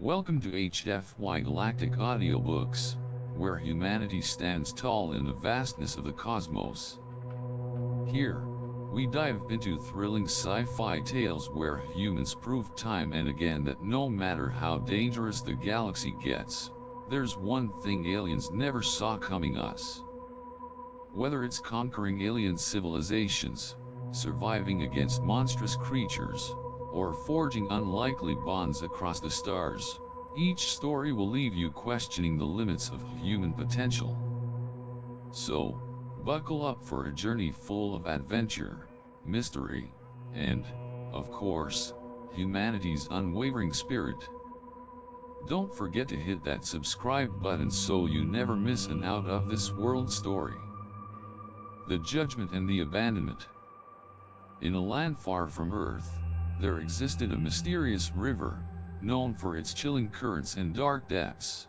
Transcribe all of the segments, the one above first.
Welcome to HFY Galactic Audiobooks, where humanity stands tall in the vastness of the cosmos. Here, we dive into thrilling sci-fi tales where humans prove time and again that no matter how dangerous the galaxy gets, there's one thing aliens never saw coming: us. Whether it's conquering alien civilizations, surviving against monstrous creatures, or forging unlikely bonds across the stars, each story will leave you questioning the limits of human potential. So, buckle up for a journey full of adventure, mystery, and, of course, humanity's unwavering spirit. Don't forget to hit that subscribe button so you never miss an out of this world story. The Judgment and the Abandonment. In a land far from Earth, there existed a mysterious river, known for its chilling currents and dark depths.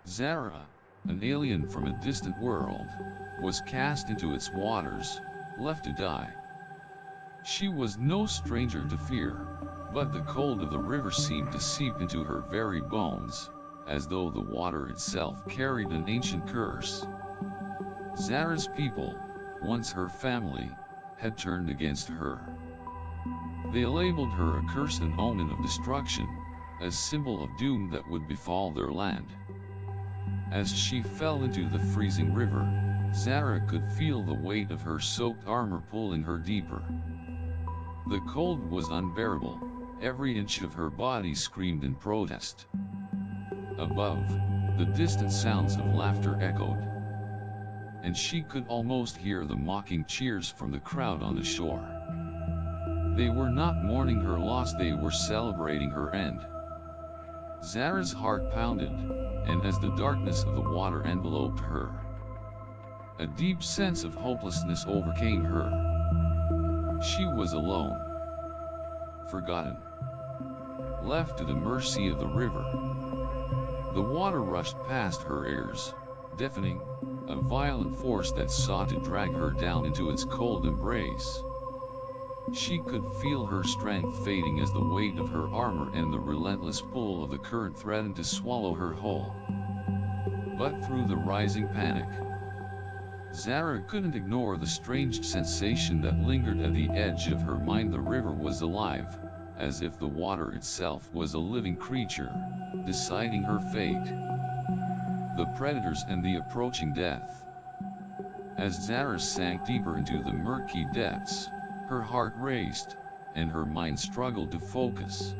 Zara, an alien from a distant world, was cast into its waters, left to die. She was no stranger to fear, but the cold of the river seemed to seep into her very bones, as though the water itself carried an ancient curse. Zara's people, once her family, had turned against her. They labeled her a curse, an omen of destruction, a symbol of doom that would befall their land. As she fell into the freezing river, Zara could feel the weight of her soaked armor pulling her deeper. The cold was unbearable, every inch of her body screamed in protest. Above, the distant sounds of laughter echoed, and she could almost hear the mocking cheers from the crowd on the shore. They were not mourning her loss, they were celebrating her end. Zara's heart pounded, and as the darkness of the water enveloped her, a deep sense of hopelessness overcame her. She was alone, forgotten, left to the mercy of the river. The water rushed past her ears, deafening, a violent force that sought to drag her down into its cold embrace. She could feel her strength fading as the weight of her armor and the relentless pull of the current threatened to swallow her whole. But through the rising panic, Zara couldn't ignore the strange sensation that lingered at the edge of her mind. The river was alive, as if the water itself was a living creature, deciding her fate. The predators and the approaching death. As Zara sank deeper into the murky depths, her heart raced, and her mind struggled to focus.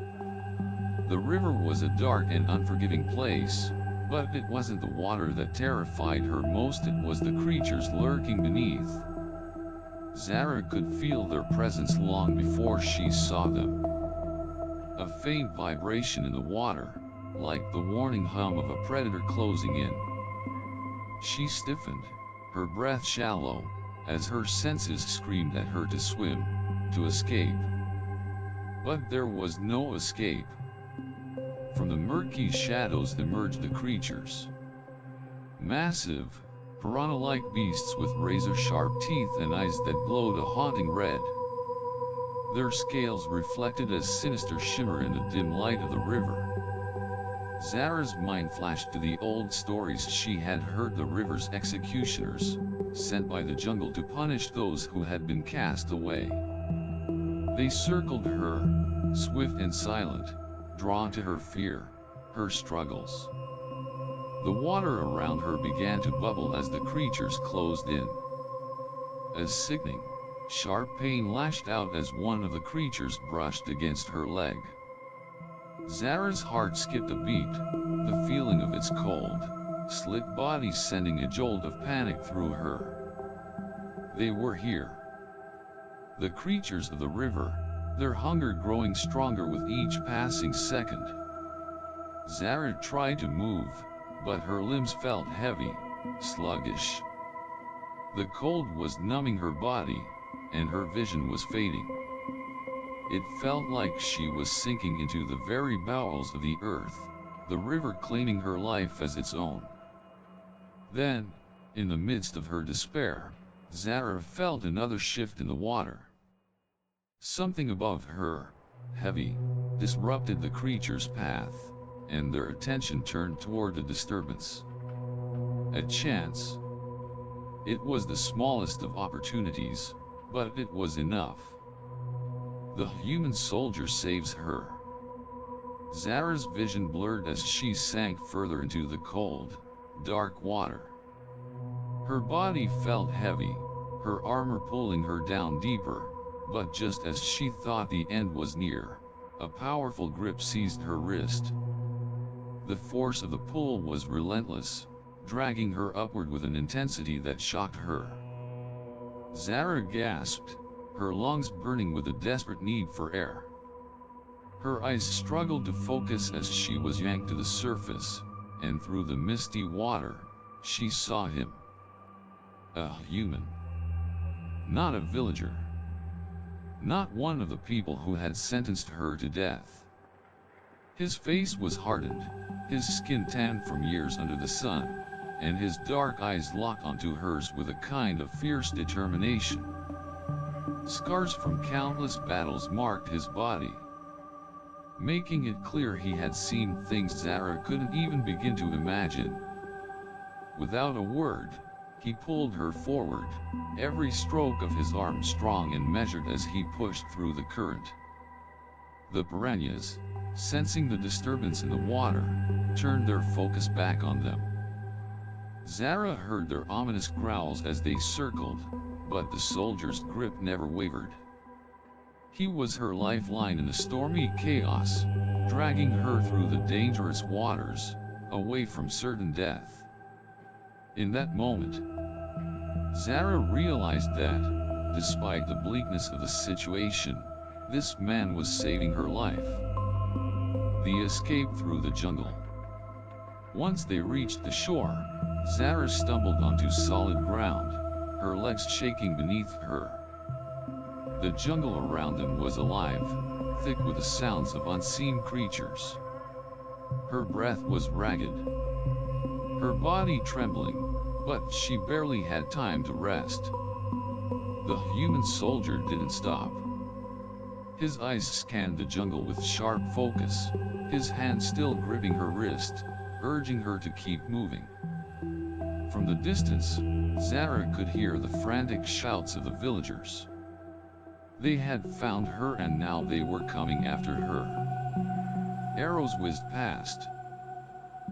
The river was a dark and unforgiving place, but it wasn't the water that terrified her most, it was the creatures lurking beneath. Zara could feel their presence long before she saw them. A faint vibration in the water, like the warning hum of a predator closing in. She stiffened, her breath shallow, as her senses screamed at her to swim, to escape. But there was no escape. From the murky shadows emerged the creatures. Massive, piranha-like beasts with razor-sharp teeth and eyes that glowed a haunting red. Their scales reflected a sinister shimmer in the dim light of the river. Zara's mind flashed to the old stories she had heard: the river's executioners, sent by the jungle to punish those who had been cast away. They circled her, swift and silent, drawn to her fear, her struggles. The water around her began to bubble as the creatures closed in. A sickening, sharp pain lashed out as one of the creatures brushed against her leg. Zara's heart skipped a beat, the feeling of its cold, slick body sending a jolt of panic through her. They were here. The creatures of the river, their hunger growing stronger with each passing second. Zara tried to move, but her limbs felt heavy, sluggish. The cold was numbing her body, and her vision was fading. It felt like she was sinking into the very bowels of the earth, the river claiming her life as its own. Then, in the midst of her despair, Zara felt another shift in the water. Something above her, heavy, disrupted the creature's path. and their attention turned toward the disturbance. A chance. It was the smallest of opportunities, but it was enough. The human soldier saves her. Zara's vision blurred as she sank further into the cold, dark water. Her body felt heavy, her armor pulling her down deeper, but just as she thought the end was near, a powerful grip seized her wrist. The force of the pull was relentless, dragging her upward with an intensity that shocked her. Zara gasped, her lungs burning with a desperate need for air. Her eyes struggled to focus as she was yanked to the surface, and through the misty water, she saw him. A human. Not a villager. Not one of the people who had sentenced her to death. His face was hardened, his skin tanned from years under the sun, and his dark eyes locked onto hers with a kind of fierce determination. Scars from countless battles marked his body, making it clear he had seen things Zara couldn't even begin to imagine. Without a word, he pulled her forward, every stroke of his arm strong and measured as he pushed through the current. The piranhas, sensing the disturbance in the water, turned their focus back on them. Zara heard their ominous growls as they circled, but the soldier's grip never wavered. He was her lifeline in the stormy chaos, dragging her through the dangerous waters, away from certain death. In that moment, Zara realized that, despite the bleakness of the situation, this man was saving her life. The escape through the jungle. Once they reached the shore, Zara stumbled onto solid ground, her legs shaking beneath her. The jungle around them was alive, thick with the sounds of unseen creatures. Her breath was ragged, her body trembling, but she barely had time to rest. The human soldier didn't stop. His eyes scanned the jungle with sharp focus, his hand still gripping her wrist, urging her to keep moving. From the distance, Zara could hear the frantic shouts of the villagers. They had found her and now they were coming after her. Arrows whizzed past,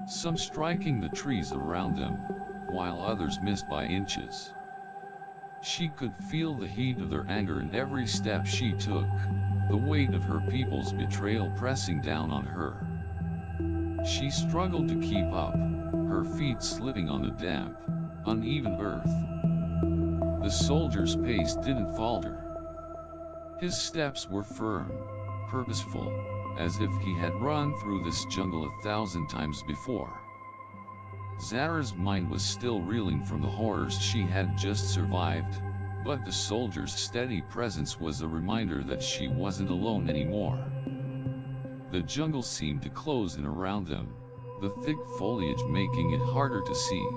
some striking the trees around them, while others missed by inches. She could feel the heat of their anger in every step she took, the weight of her people's betrayal pressing down on her. She struggled to keep up, her feet slipping on the damp, uneven earth. The soldier's pace didn't falter. His steps were firm, purposeful, as if he had run through this jungle 1,000 times before. Zara's mind was still reeling from the horrors she had just survived, but the soldier's steady presence was a reminder that she wasn't alone anymore. The jungle seemed to close in around them, the thick foliage making it harder to see.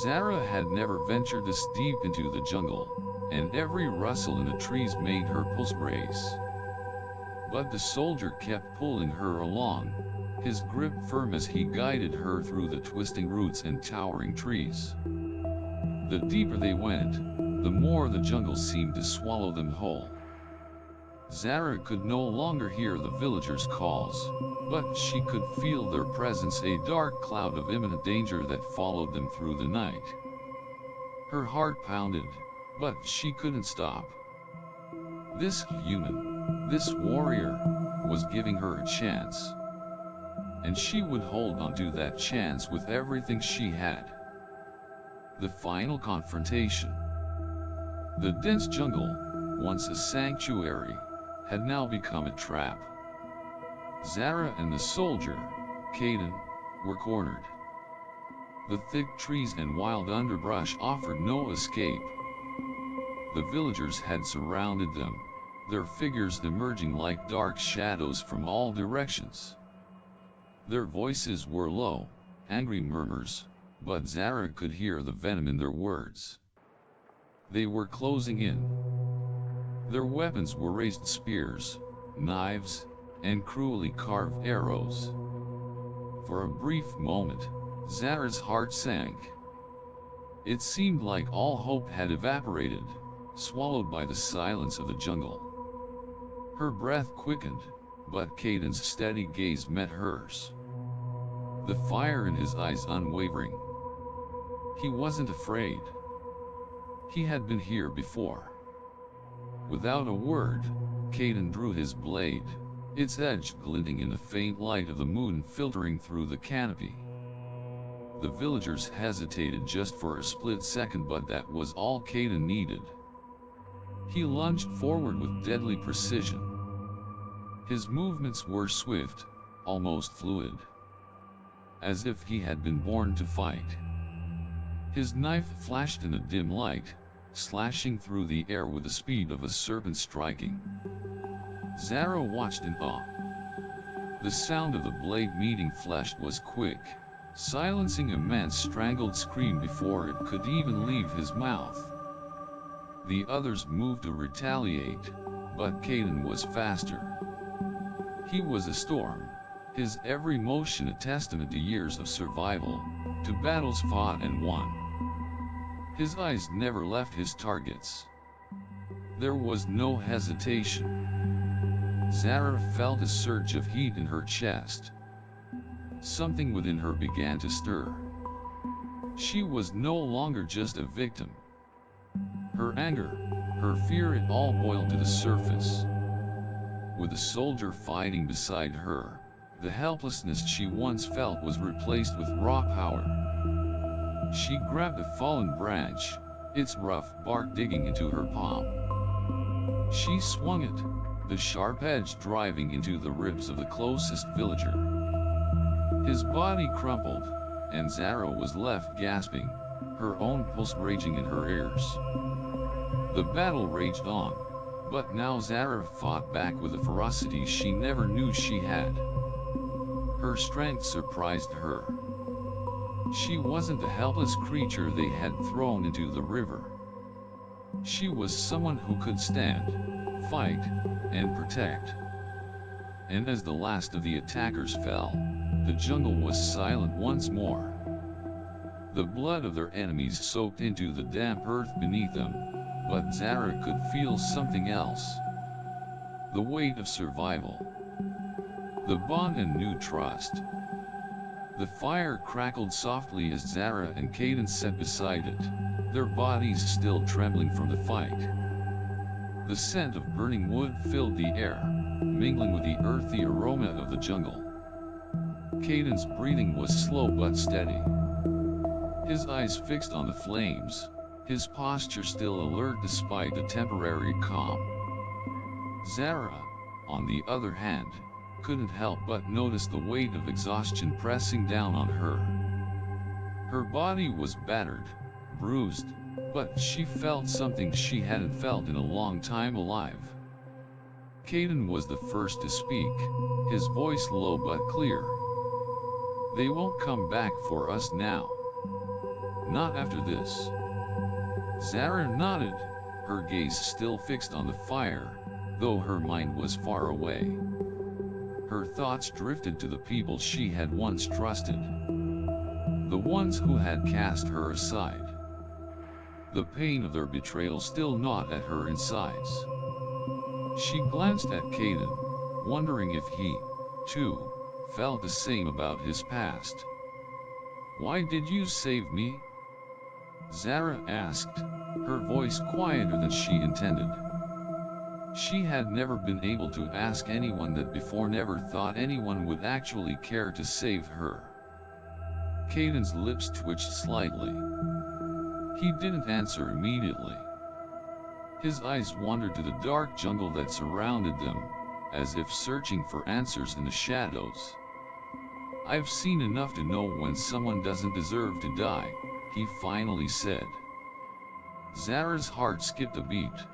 Zara had never ventured this deep into the jungle, and every rustle in the trees made her pulse race. But the soldier kept pulling her along, his grip firm as he guided her through the twisting roots and towering trees. The deeper they went, the more the jungle seemed to swallow them whole. Zara could no longer hear the villagers' calls, but she could feel their presence, a dark cloud of imminent danger that followed them through the night. Her heart pounded, but she couldn't stop. This human, this warrior, was giving her a chance. And she would hold on to that chance with everything she had. The final confrontation. The dense jungle, once a sanctuary, had now become a trap. Zara and the soldier, Kaden, were cornered. The thick trees and wild underbrush offered no escape. The villagers had surrounded them, their figures emerging like dark shadows from all directions. Their voices were low, angry murmurs, but Zara could hear the venom in their words. They were closing in. Their weapons were raised spears, knives, and cruelly carved arrows. For a brief moment, Zara's heart sank. It seemed like all hope had evaporated, swallowed by the silence of the jungle. Her breath quickened, but Kaden's steady gaze met hers. The fire in his eyes unwavering. He wasn't afraid. He had been here before. Without a word, Kaden drew his blade, its edge glinting in the faint light of the moon filtering through the canopy. The villagers hesitated just for a split second, but that was all Kaden needed. He lunged forward with deadly precision. His movements were swift, almost fluid, as if he had been born to fight. His knife flashed in a dim light, slashing through the air with the speed of a serpent striking. Zara watched in awe. The sound of the blade meeting flesh was quick, silencing a man's strangled scream before it could even leave his mouth. The others moved to retaliate, but Kaden was faster. He was a storm, his every motion a testament to years of survival, to battles fought and won. His eyes never left his targets. There was no hesitation. Zara felt a surge of heat in her chest. Something within her began to stir. She was no longer just a victim. Her anger, her fear, it all boiled to the surface. With a soldier fighting beside her, the helplessness she once felt was replaced with raw power. She grabbed a fallen branch, its rough bark digging into her palm. She swung it, the sharp edge driving into the ribs of the closest villager. His body crumpled, and Zara was left gasping, her own pulse raging in her ears. The battle raged on, but now Zara fought back with a ferocity she never knew she had. Her strength surprised her. She wasn't the helpless creature they had thrown into the river. She was someone who could stand, fight, and protect. And as the last of the attackers fell, the jungle was silent once more. The blood of their enemies soaked into the damp earth beneath them, but Zara could feel something else. The weight of survival. The bond and new trust. The fire crackled softly as Zara and Kaden sat beside it, their bodies still trembling from the fight. The scent of burning wood filled the air, mingling with the earthy aroma of the jungle. Kaden's breathing was slow but steady. His eyes fixed on the flames, his posture still alert despite the temporary calm. Zara, on the other hand, couldn't help but notice the weight of exhaustion pressing down on her. Her body was battered, bruised, but she felt something she hadn't felt in a long time alive. Kaden was the first to speak, his voice low but clear. "They won't come back for us now. Not after this." Zara nodded, her gaze still fixed on the fire, though her mind was far away. Her thoughts drifted to the people she had once trusted. The ones who had cast her aside. The pain of their betrayal still gnawed at her insides. She glanced at Kaden, wondering if he, too, felt the same about his past. "Why did you save me?" Zara asked, her voice quieter than she intended. She had never been able to ask anyone that before, never thought anyone would actually care to save her. Kaden's lips twitched slightly. He didn't answer immediately. His eyes wandered to the dark jungle that surrounded them, as if searching for answers in the shadows. "I've seen enough to know when someone doesn't deserve to die," he finally said. Zara's heart skipped a beat.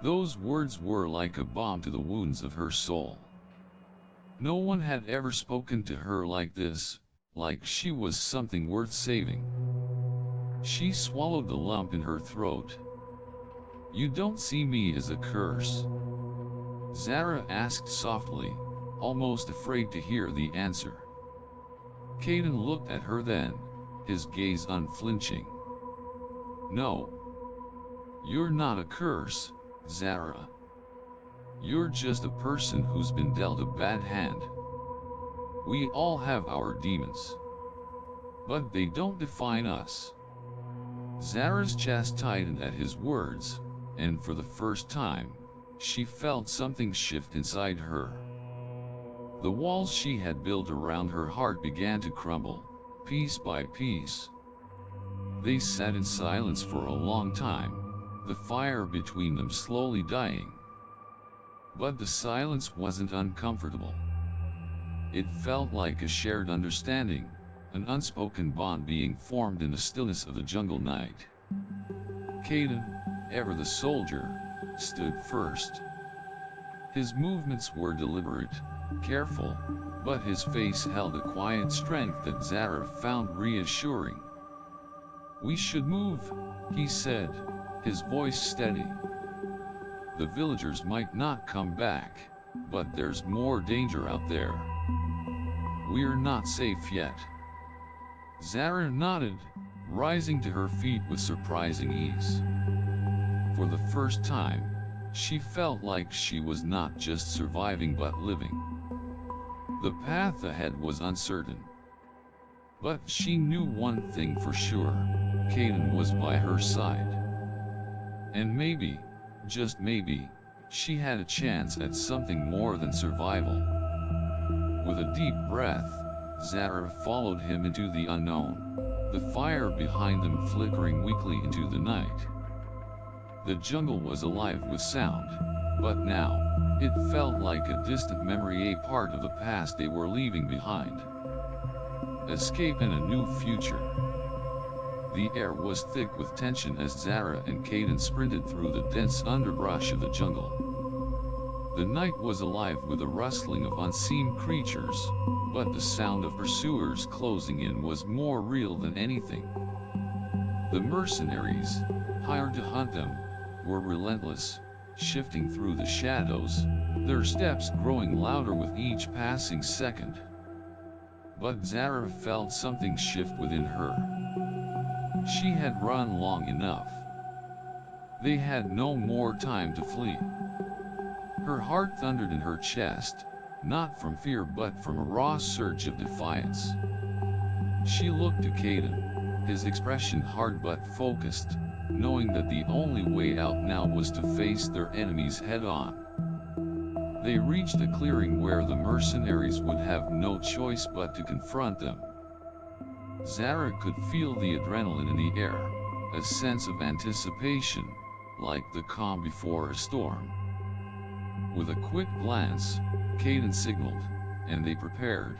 Those words were like a balm to the wounds of her soul. No one had ever spoken to her like this, like she was something worth saving. She swallowed the lump in her throat. "You don't see me as a curse?" Zara asked softly, almost afraid to hear the answer. Kaden looked at her then, his gaze unflinching. "No. You're not a curse, Zara. You're just a person who's been dealt a bad hand. We all have our demons. But they don't define us." Zara's chest tightened at his words, and for the first time, she felt something shift inside her. The walls she had built around her heart began to crumble, piece by piece. They sat in silence for a long time, the fire between them slowly dying. But the silence wasn't uncomfortable. It felt like a shared understanding, an unspoken bond being formed in the stillness of the jungle night. Kaden, ever the soldier, stood first. His movements were deliberate, careful, but his face held a quiet strength that Zara found reassuring. "We should move," he said, his voice steady. "The villagers might not come back, but there's more danger out there. We're not safe yet." Zara nodded, rising to her feet with surprising ease. For the first time, she felt like she was not just surviving but living. The path ahead was uncertain. But she knew one thing for sure: Kaden was by her side. And maybe, just maybe, she had a chance at something more than survival. With a deep breath, Zara followed him into the unknown, the fire behind them flickering weakly into the night. The jungle was alive with sound, but now, it felt like a distant memory, a part of the past they were leaving behind. Escape and a new future. The air was thick with tension as Zara and Kaden sprinted through the dense underbrush of the jungle. The night was alive with the rustling of unseen creatures, but the sound of pursuers closing in was more real than anything. The mercenaries, hired to hunt them, were relentless, shifting through the shadows, their steps growing louder with each passing second. But Zara felt something shift within her. She had run long enough. They had no more time to flee. Her heart thundered in her chest, not from fear but from a raw surge of defiance. She looked to Kaden, his expression hard but focused, knowing that the only way out now was to face their enemies head-on. They reached a clearing where the mercenaries would have no choice but to confront them. Zara could feel the adrenaline in the air, a sense of anticipation, like the calm before a storm. With a quick glance, Kaden signaled, and they prepared.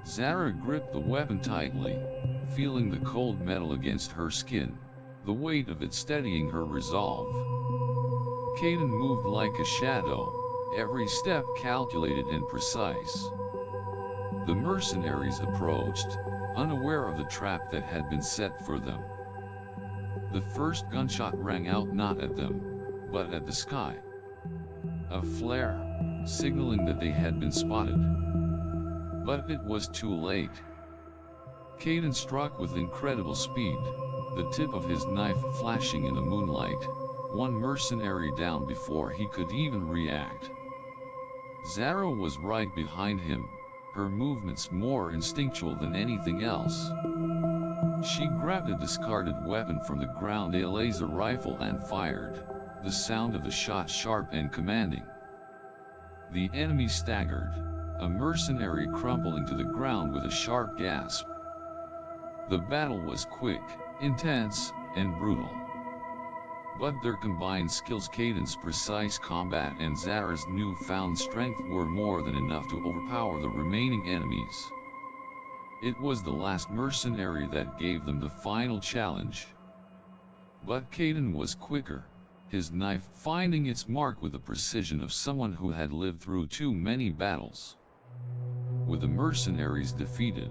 Zara gripped the weapon tightly, feeling the cold metal against her skin, the weight of it steadying her resolve. Kaden moved like a shadow, every step calculated and precise. The mercenaries approached, unaware of the trap that had been set for them. The first gunshot rang out not at them, but at the sky. A flare, signaling that they had been spotted. But it was too late. Kaden struck with incredible speed, the tip of his knife flashing in the moonlight, one mercenary down before he could even react. Zara was right behind him, her movements more instinctual than anything else. She grabbed a discarded weapon from the ground, a laser rifle, and fired, the sound of the shot sharp and commanding. The enemy staggered, a mercenary crumpling to the ground with a sharp gasp. The battle was quick, intense, and brutal. But their combined skills, Kaden's precise combat and Zara's newfound strength, were more than enough to overpower the remaining enemies. It was the last mercenary that gave them the final challenge. But Kaden was quicker, his knife finding its mark with the precision of someone who had lived through too many battles. With the mercenaries defeated,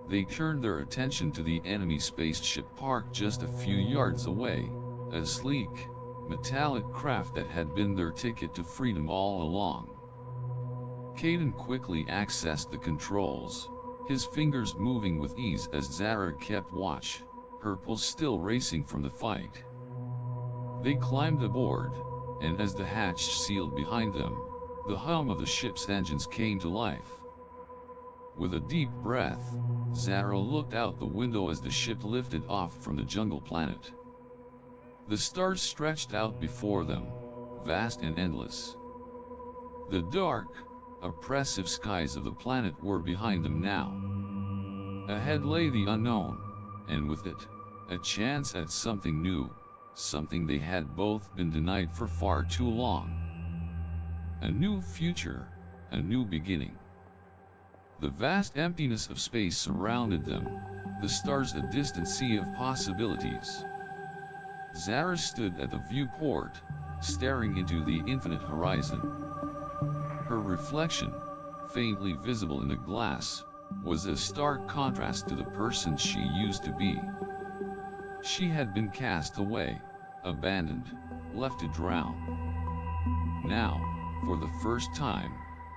they turned their attention to the enemy spaceship parked just a few yards away, a sleek, metallic craft that had been their ticket to freedom all along. Kaden quickly accessed the controls, his fingers moving with ease as Zara kept watch, her pulse still racing from the fight. They climbed aboard, and as the hatch sealed behind them, the hum of the ship's engines came to life. With a deep breath, Zara looked out the window as the ship lifted off from the jungle planet. The stars stretched out before them, vast and endless. The dark, oppressive skies of the planet were behind them now. Ahead lay the unknown, and with it, a chance at something new, something they had both been denied for far too long. A new future, a new beginning. The vast emptiness of space surrounded them, the stars a distant sea of possibilities. Zara stood at the viewport, staring into the infinite horizon. Her reflection, faintly visible in the glass, was a stark contrast to the person she used to be. She had been cast away, abandoned, left to drown. Now, for the first time,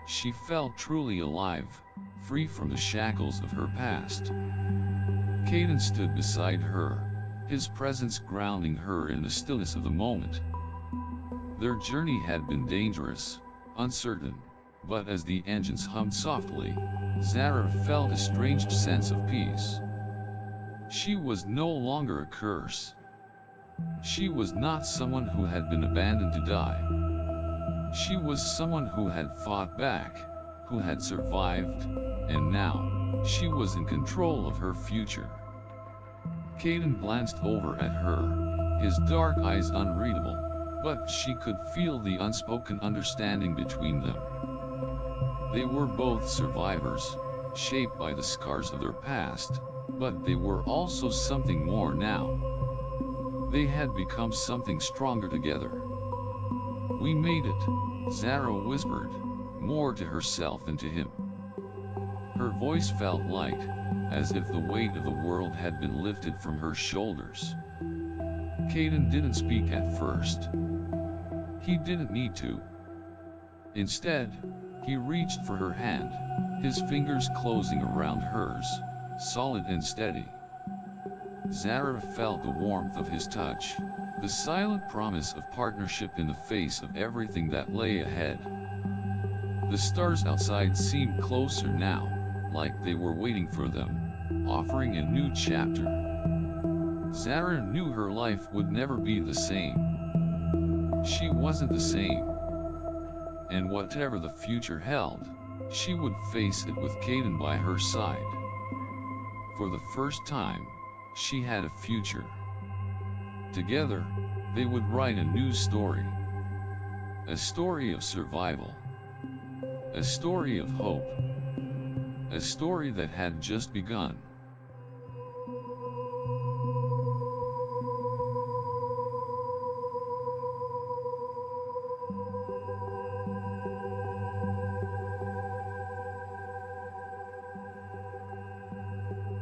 she felt truly alive, free from the shackles of her past. Kaden stood beside her, his presence grounding her in the stillness of the moment. Their journey had been dangerous, uncertain, but as the engines hummed softly, Zara felt a strange sense of peace. She was no longer a curse. She was not someone who had been abandoned to die. She was someone who had fought back, who had survived, and now, she was in control of her future. Kaden glanced over at her, his dark eyes unreadable, but she could feel the unspoken understanding between them. They were both survivors, shaped by the scars of their past, but they were also something more now. They had become something stronger together. "We made it," Zara whispered, more to herself than to him. Her voice felt light, as if the weight of the world had been lifted from her shoulders. Kaden didn't speak at first. He didn't need to. Instead, he reached for her hand, his fingers closing around hers, solid and steady. Zara felt the warmth of his touch, the silent promise of partnership in the face of everything that lay ahead. The stars outside seemed closer now, like they were waiting for them, offering a new chapter. Zara knew her life would never be the same. She wasn't the same. And whatever the future held, she would face it with Kaden by her side. For the first time, she had a future. Together, they would write a new story. A story of survival. A story of hope. A story that had just begun.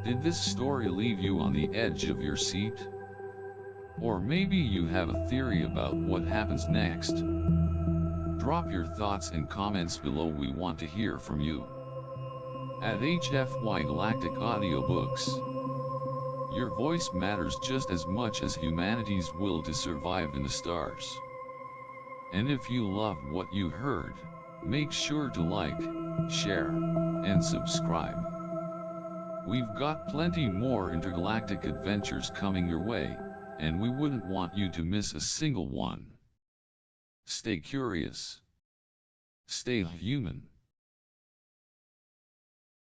Did this story leave you on the edge of your seat? Or maybe you have a theory about what happens next? Drop your thoughts and comments below, we want to hear from you. At HFY Galactic Audiobooks, your voice matters just as much as humanity's will to survive in the stars. And if you loved what you heard, make sure to like, share, and subscribe. We've got plenty more intergalactic adventures coming your way, and we wouldn't want you to miss a single one. Stay curious. Stay human.